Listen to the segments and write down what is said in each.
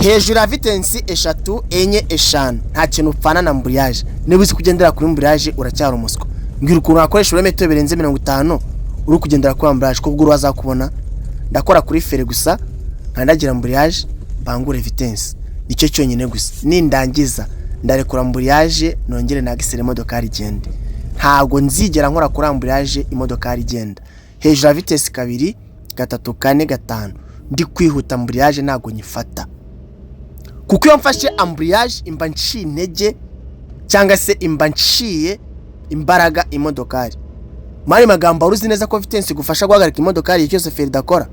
hejuru ya vitensi 3 enye 5 nta kintu upfana na ambriage. Niba uzi kugendera kuri ambriage uracyari umuswa. Ngira ukuntu akoresha metero birenze 50 uri kugendera kuri ambriage ko bwo urazakubona. Ndakora kuri fere gusa nkandagira ambriage bangure vitensi. Nicyo cyonyine gusa. Nindangiza ndarekura ambriage nongere nagisere imodoka igende. Ntago nzigera nkora kuri ambriage imodoka igenda. Hejuru ya vitesi 2 3 4 5 ndi kwihuta ambriage ntago nyifata. Kuko iyo mfashe ambriage imba nciye intege cyangwa se imba nciye imbaraga imodokari. Mari magambo uruzi neza ko vitensi gufasha guhagarika imodokari cyose feri dakora.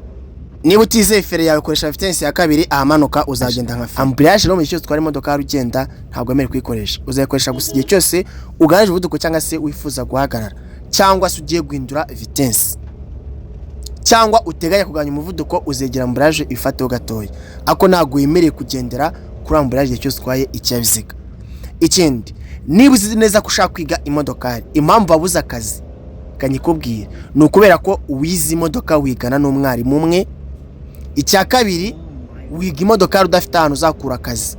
Niba utizeye feri yawe koresha vitensi ya 2 ahamanuka uzagenda nka feri. Ambriage no mu cyo twari imodokari ugenda ntabwo emere kwikoresha. Uzayikoresha gusa igihe cyose uganije ubuduko cyangwa se wifuza guhagarara cyangwa se ugiye guhindura vitensi. Cyangwa uteganya kuganya umuvuduko uzegera ambriage ifateho gatoya. Ako ntago yemereye kugendera kuri ambriage cyose twaye icyabiziga. Ikindi niba uzi neza ko ushaka kwiga imodokari impamvu babuza akazi kanyikubwiye ni ukubera ko uwize imodoka wigana n'umwarimu umwe. Icya kabiri wiga imodokari udafite ahantu uzakura akazi.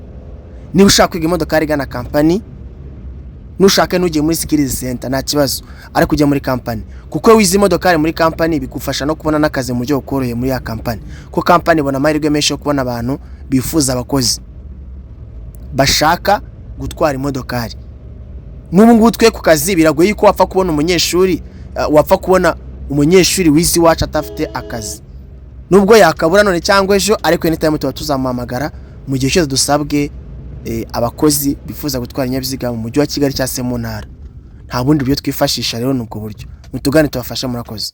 Niba ushaka kwiga imodokari igana company nushaka nujye muri skills center nta kibazo ari kujya muri company kuko wize imodokari muri company bigufasha no kubona nakaze mu buryo ukoroye muri ya company ko company ibona amahirwe menshi yo kubona abantu bifuza abakozi bashaka gutwara imodokari. N'ubu ngubu twe ku kazi biragoye yuko wapfa kubona umunyeshuri wizi wacu atafite akazi. Nubwo yakabura none cyangwa ejo ariko anytime tuba tuzamuhamagara mu gihe cyose dusabwe abakozi bifuza gutwara inyabiziga mu mujyi wa Kigali cyangwa se mu ntara. Nta bundi buryo twifashisha rero nubwo buryo. Mutugane tubafasha murakoze.